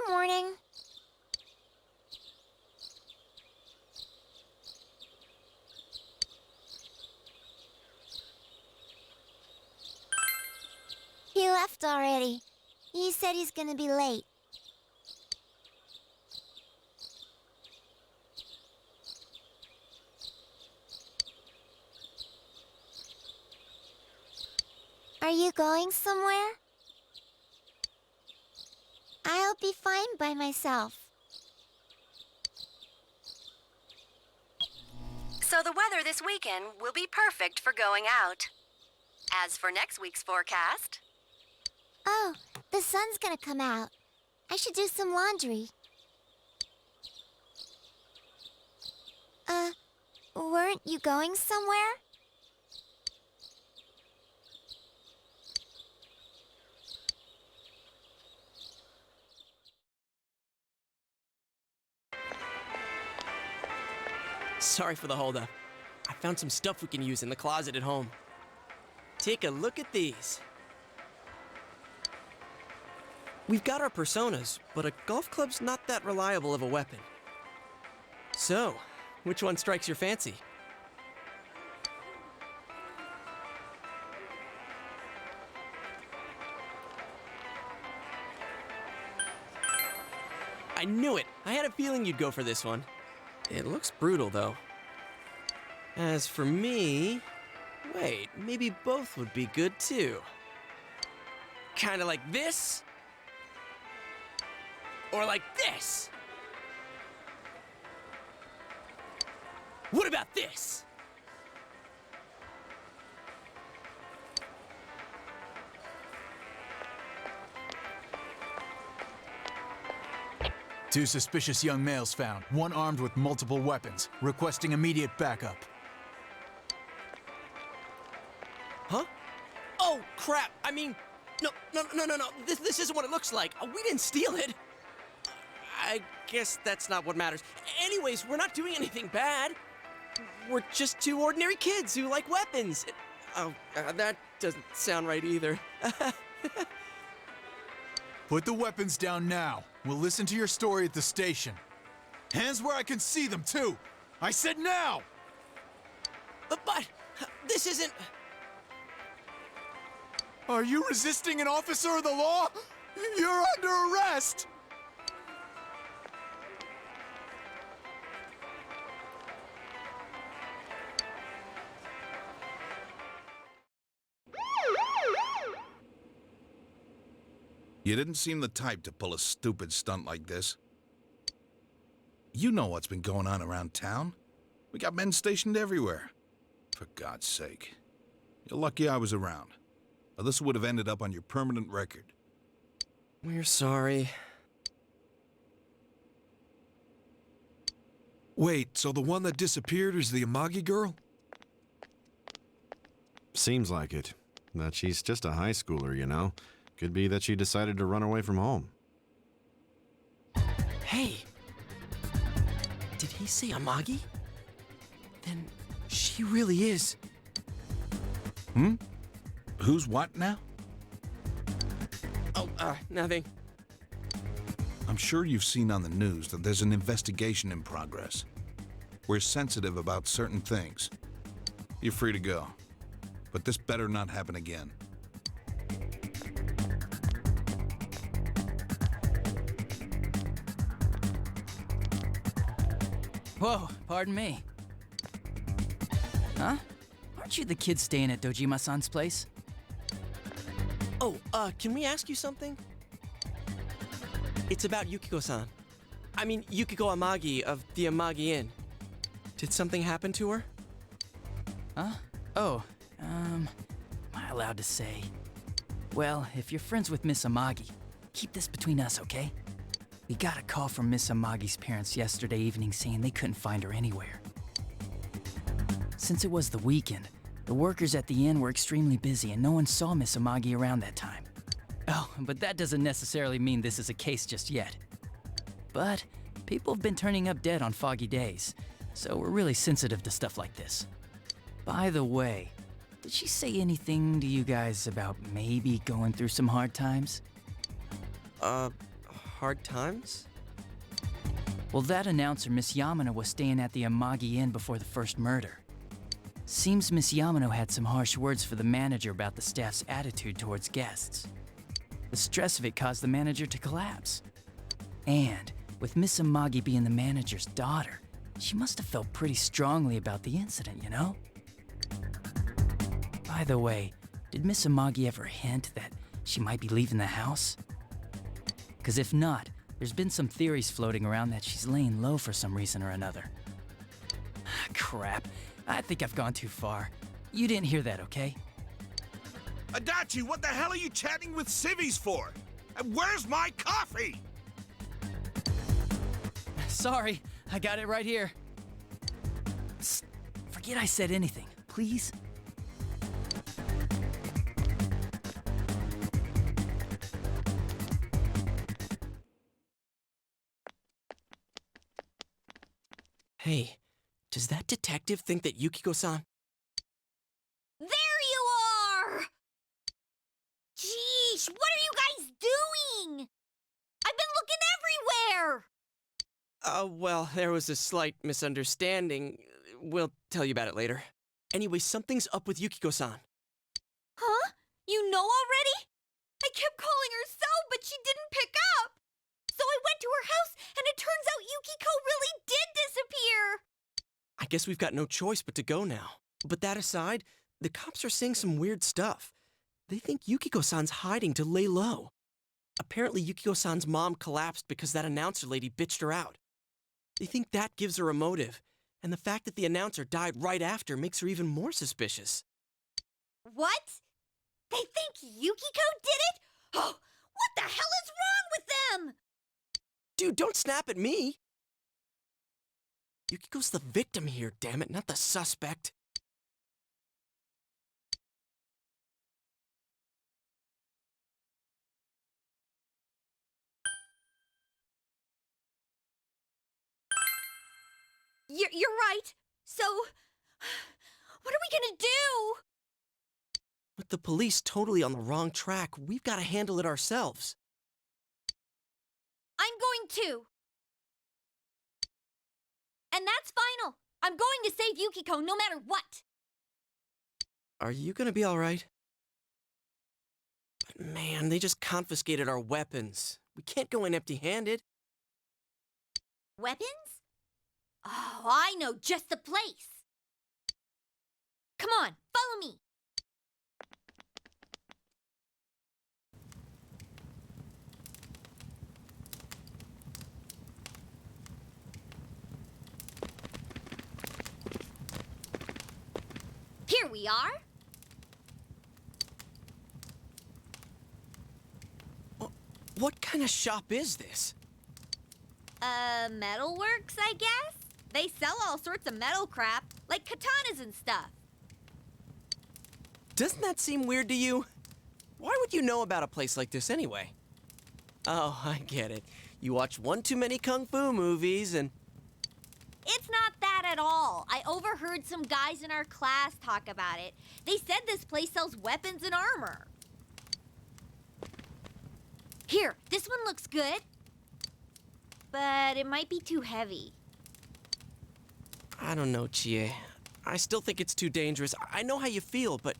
Good morning. He left already. He said he's gonna be late. Are you going somewhere? I'll be fine by myself. So the weather this weekend will be perfect for going out. As for next week's forecast... Oh, the sun's gonna come out. I should do some laundry. Weren't you going somewhere? Sorry for the holdup. I found some stuff we can use in the closet at home. Take a look at these. We've got our personas, but a golf club's not that reliable of a weapon. So, which one strikes your fancy? I knew it! I had a feeling you'd go for this one. It looks brutal, though. As for me... Wait, maybe both would be good, too. Kinda like this? Or like this? What about this? Two suspicious young males found, one armed with multiple weapons, requesting immediate backup. Huh? Oh, crap! I mean, no. This isn't what it looks like. We didn't steal it. I guess that's not what matters. Anyways, we're not doing anything bad. We're just two ordinary kids who like weapons. That doesn't sound right either. Put the weapons down now. We'll listen to your story at the station. Hands where I can see them, too! I said now! But this isn't... Are you resisting an officer of the law? You're under arrest! You didn't seem the type to pull a stupid stunt like this. You know what's been going on around town. We got men stationed everywhere. For God's sake. You're lucky I was around. Or this would have ended up on your permanent record. We're sorry. Wait, so the one that disappeared is the Amagi girl? Seems like it. That she's just a high schooler, you know. Could be that she decided to run away from home. Hey! Did he say Amagi? Then she really is. Hmm? Who's what now? Oh, nothing. I'm sure you've seen on the news that there's an investigation in progress. We're sensitive about certain things. You're free to go. But this better not happen again. Whoa, pardon me. Huh? Aren't you the kid staying at Dojima-san's place? Oh, can we ask you something? It's about Yukiko-san. I mean, Yukiko Amagi of the Amagi Inn. Did something happen to her? Huh? Oh, am I allowed to say? Well, if you're friends with Miss Amagi, keep this between us, okay? We got a call from Miss Amagi's parents yesterday evening saying they couldn't find her anywhere. Since it was the weekend, the workers at the inn were extremely busy and no one saw Miss Amagi around that time. Oh, but that doesn't necessarily mean this is a case just yet. But people have been turning up dead on foggy days, so we're really sensitive to stuff like this. By the way, did she say anything to you guys about maybe going through some hard times? hard times? Well, that announcer, Miss Yamano, was staying at the Amagi Inn before the first murder. Seems Miss Yamano had some harsh words for the manager about the staff's attitude towards guests. The stress of it caused the manager to collapse. And with Miss Amagi being the manager's daughter, she must have felt pretty strongly about the incident, you know? By the way, did Miss Amagi ever hint that she might be leaving the house? 'Cause if not, there's been some theories floating around that she's laying low for some reason or another. Crap, I think I've gone too far. You didn't hear that, okay? Adachi, what the hell are you chatting with civvies for? And where's my coffee? Sorry, I got it right here. Psst, forget I said anything, please. Hey, does that detective think that Yukiko-san... There you are! Jeez, what are you guys doing? I've been looking everywhere! Well, there was a slight misunderstanding. We'll tell you about it later. Anyway, something's up with Yukiko-san. Huh? You know already? I kept calling her so, but she didn't pick up. So I went to her house, and it turns out Yukiko really did disappear. I guess we've got no choice but to go now. But that aside, the cops are saying some weird stuff. They think Yukiko-san's hiding to lay low. Apparently, Yukiko-san's mom collapsed because that announcer lady bitched her out. They think that gives her a motive, and the fact that the announcer died right after makes her even more suspicious. What? They think Yukiko did it? Oh, what the hell is wrong with them? Dude, don't snap at me! Yukiko's the victim here, damn it, not the suspect. You're right. So, what are we gonna do? With the police totally on the wrong track, we've got to handle it ourselves. I'm going to. And that's final. I'm going to save Yukiko no matter what. Are you gonna be alright? But man, they just confiscated our weapons. We can't go in empty-handed. Weapons? Oh, I know just the place. Come on, follow me. Here we are. What kind of shop is this? Metalworks, I guess? They sell all sorts of metal crap, like katanas and stuff. Doesn't that seem weird to you? Why would you know about a place like this anyway? Oh, I get it. You watch one too many kung fu movies and... It's not that at all. I overheard some guys in our class talk about it. They said this place sells weapons and armor. Here, this one looks good. But it might be too heavy. I don't know, Chie. I still think it's too dangerous. I know how you feel, but...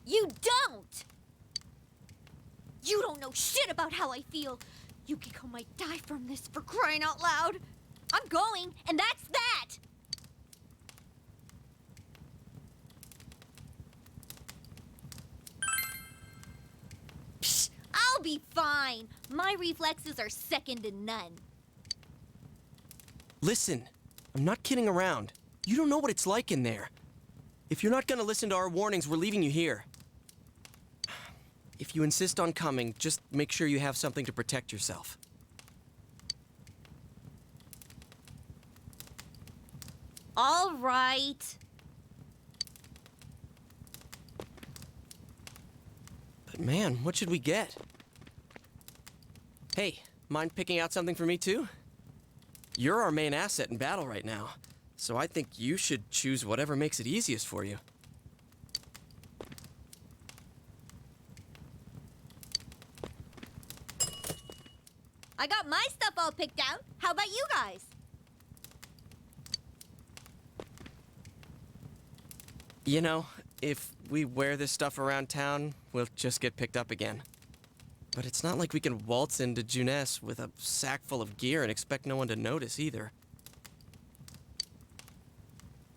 You don't! You don't know shit about how I feel. Yukiko might die from this, for crying out loud. I'm going, and that's that! Psh, I'll be fine. My reflexes are second to none. Listen, I'm not kidding around. You don't know what it's like in there. If you're not gonna listen to our warnings, we're leaving you here. If you insist on coming, just make sure you have something to protect yourself. All right. But man, what should we get? Hey, mind picking out something for me too? You're our main asset in battle right now, so I think you should choose whatever makes it easiest for you. I got my stuff all picked out. How about you guys? You know, if we wear this stuff around town, we'll just get picked up again. But it's not like we can waltz into Juness with a sack full of gear and expect no one to notice either.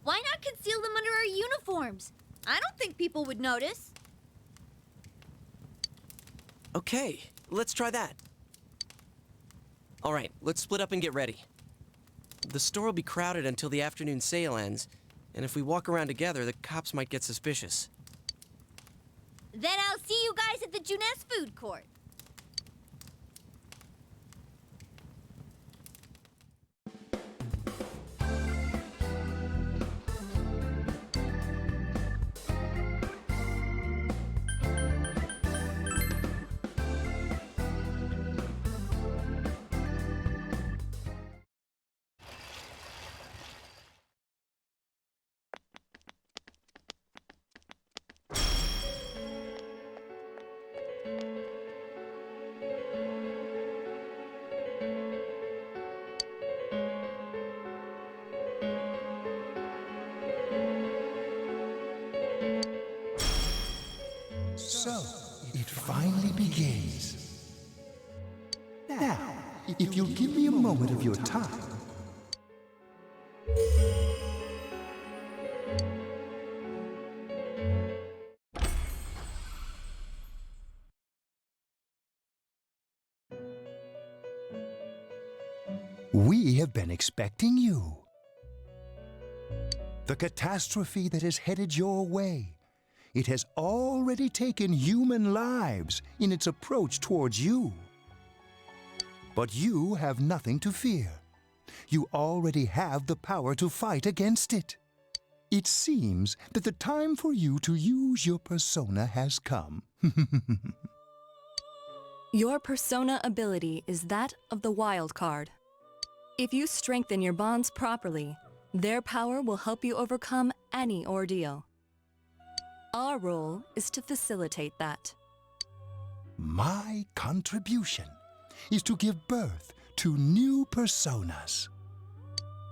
Why not conceal them under our uniforms? I don't think people would notice. Okay, let's try that. All right, let's split up and get ready. The store will be crowded until the afternoon sale ends, and if we walk around together, the cops might get suspicious. Then I'll see you guys at the Juness food court. So, it finally begins. Now, if you'll give me a moment of your time. We have been expecting you. The catastrophe that is headed your way. It has already taken human lives in its approach towards you. But you have nothing to fear. You already have the power to fight against it. It seems that the time for you to use your persona has come. Your persona ability is that of the wild card. If you strengthen your bonds properly, their power will help you overcome any ordeal. Our role is to facilitate that. My contribution is to give birth to new personas.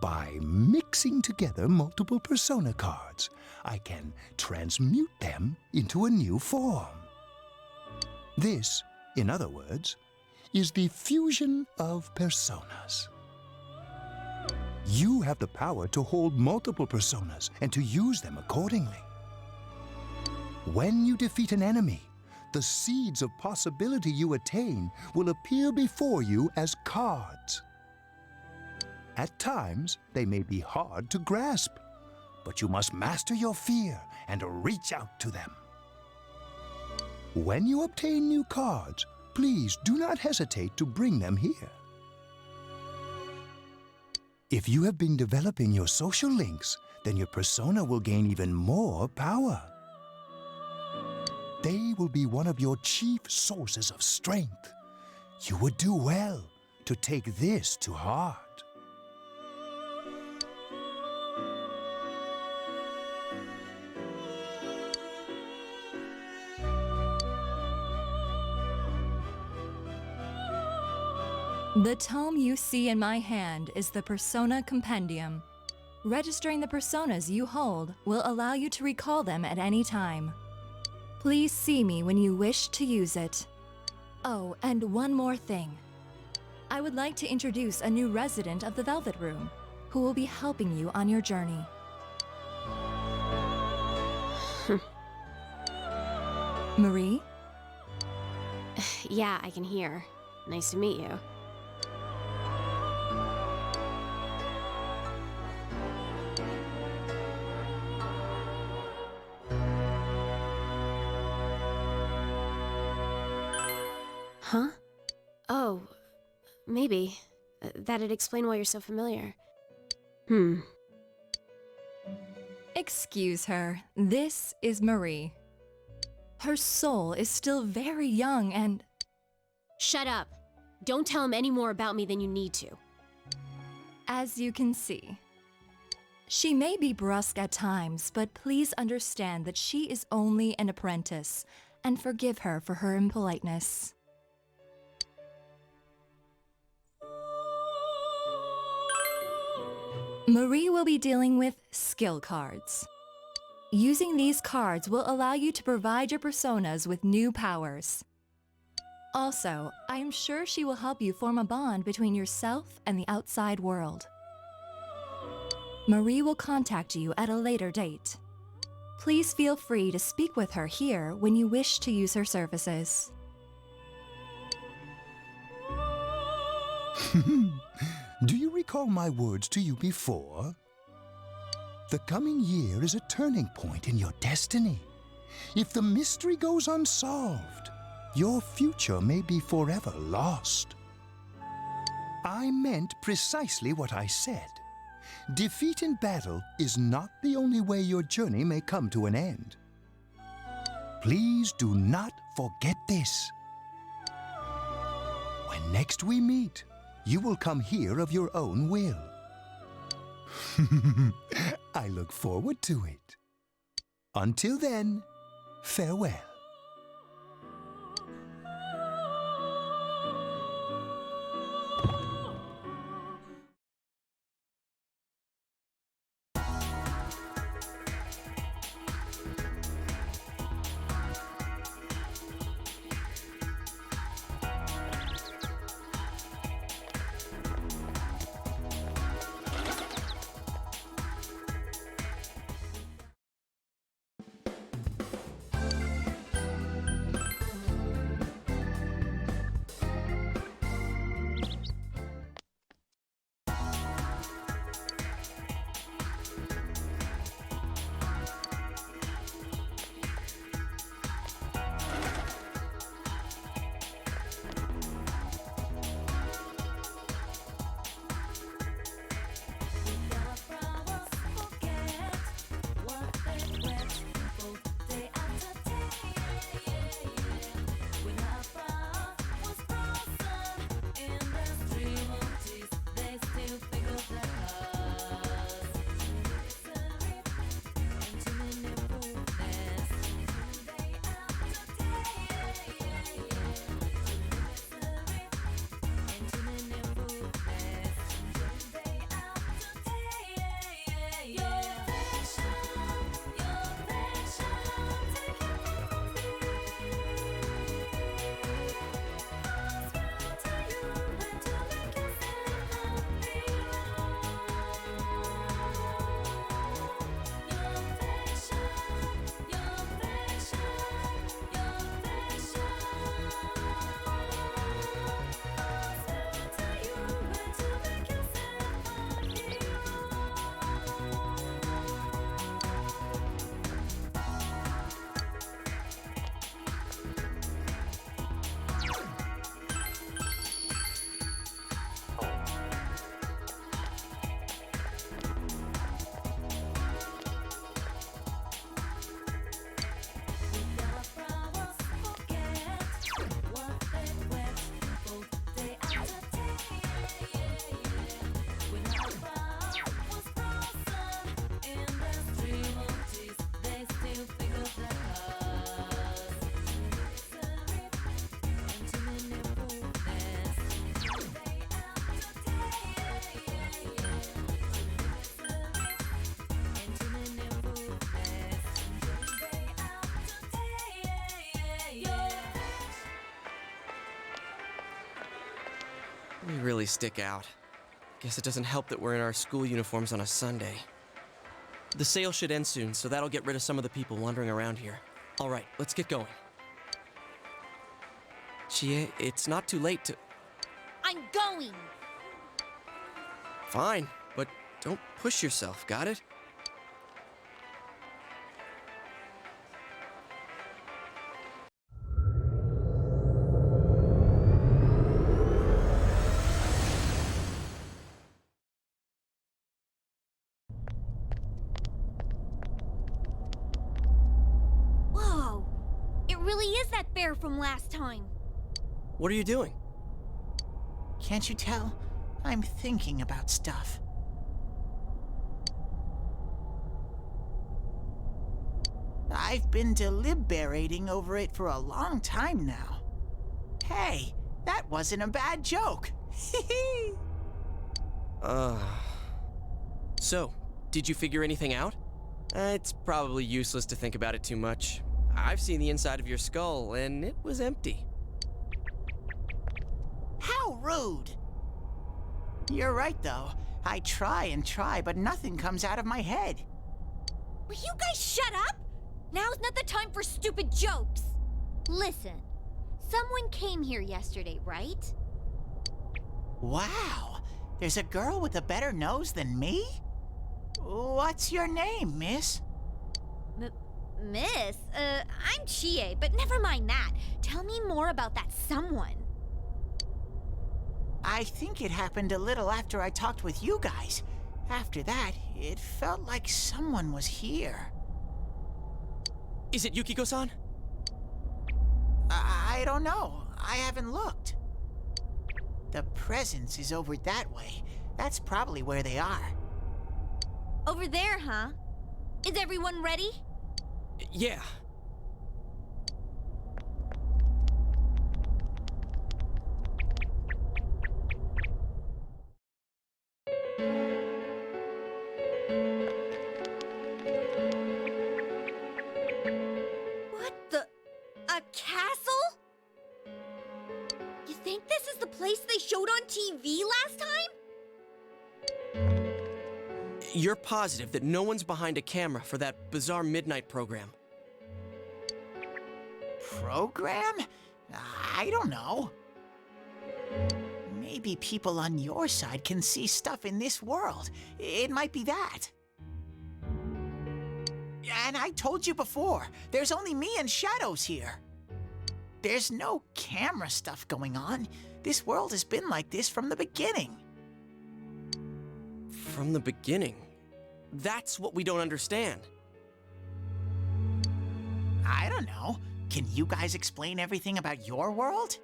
By mixing together multiple persona cards, I can transmute them into a new form. This, in other words, is the fusion of personas. You have the power to hold multiple personas and to use them accordingly. When you defeat an enemy, the seeds of possibility you attain will appear before you as cards. At times, they may be hard to grasp, but you must master your fear and reach out to them. When you obtain new cards, please do not hesitate to bring them here. If you have been developing your social links, then your persona will gain even more power. They will be one of your chief sources of strength. You would do well to take this to heart. The tome you see in my hand is the Persona Compendium. Registering the personas you hold will allow you to recall them at any time. Please see me when you wish to use it. Oh, and one more thing. I would like to introduce a new resident of the Velvet Room, who will be helping you on your journey. Marie? Yeah, I can hear. Nice to meet you. Huh? Oh, maybe. That'd explain why you're so familiar. Excuse her. This is Marie. Her soul is still very young and... Shut up. Don't tell him any more about me than you need to. As you can see. She may be brusque at times, but please understand that she is only an apprentice, and forgive her for her impoliteness. Marie will be dealing with skill cards. Using these cards will allow you to provide your personas with new powers. Also, I am sure she will help you form a bond between yourself and the outside world. Marie will contact you at a later date. Please feel free to speak with her here when you wish to use her services. Do you recall my words to you before? The coming year is a turning point in your destiny. If the mystery goes unsolved, your future may be forever lost. I meant precisely what I said. Defeat in battle is not the only way your journey may come to an end. Please do not forget this. When next we meet, you will come here of your own will. I look forward to it. Until then, farewell. We really stick out. Guess it doesn't help that we're in our school uniforms on a Sunday. The sale should end soon, so that'll get rid of some of the people wandering around here. All right, let's get going. Chie, it's not too late to... I'm going! Fine, but don't push yourself, got it? Whoa! It really is that bear from last time. What are you doing? Can't you tell? I'm thinking about stuff. I've been deliberating over it for a long time now. Hey, that wasn't a bad joke. So, did you figure anything out? It's probably useless to think about it too much. I've seen the inside of your skull, and it was empty. How rude! You're right, though. I try and try, but nothing comes out of my head. Will you guys shut up? Now's not the time for stupid jokes. Listen, someone came here yesterday, right? Wow, there's a girl with a better nose than me? What's your name, miss? Miss? I'm Chie, but never mind that. Tell me more about that someone. I think it happened a little after I talked with you guys. After that, it felt like someone was here. Is it Yukiko-san? I don't know. I haven't looked. The presence is over that way. That's probably where they are. Over there, huh? Is everyone ready? Yeah. What the? A castle? You think this is the place they showed on TV last time? You're positive that no one's behind a camera for that bizarre midnight program? Program? I don't know. Maybe people on your side can see stuff in this world. It might be that. And I told you before, there's only me and Shadows here. There's no camera stuff going on. This world has been like this from the beginning. From the beginning? That's what we don't understand. I don't know. Can you guys explain everything about your world?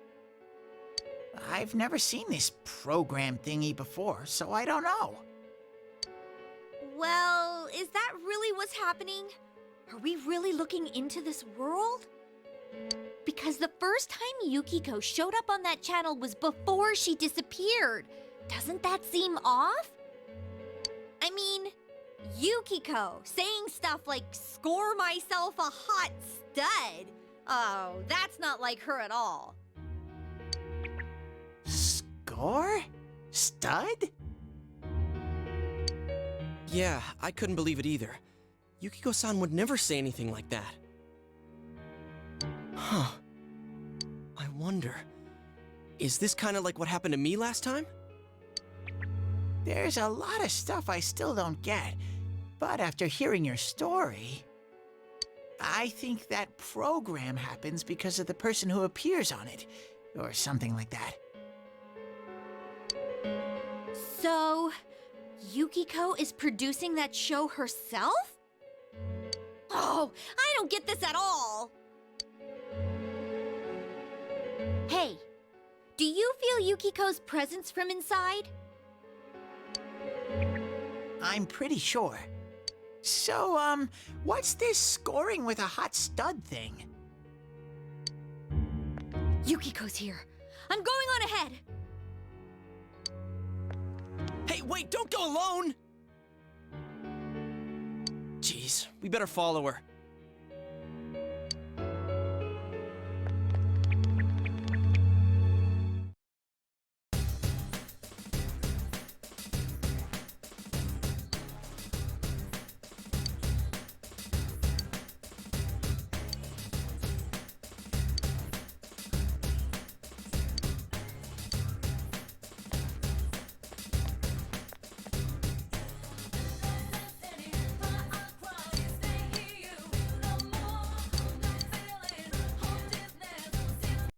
I've never seen this program thingy before, so I don't know. Well, is that really what's happening? Are we really looking into this world? Because the first time Yukiko showed up on that channel was before she disappeared. Doesn't that seem off? I mean, Yukiko saying stuff like, "Score myself a hot stud." Oh, that's not like her at all. Score? Stud? Yeah, I couldn't believe it either. Yukiko-san would never say anything like that. Huh. I wonder, is this kind of like what happened to me last time? There's a lot of stuff I still don't get, but after hearing your story, I think that program happens because of the person who appears on it, or something like that. So, Yukiko is producing that show herself? Oh, I don't get this at all. Hey, do you feel Yukiko's presence from inside? I'm pretty sure. So, what's this scoring with a hot stud thing? Yukiko's here. I'm going on ahead. Hey, wait, don't go alone! Jeez, we better follow her.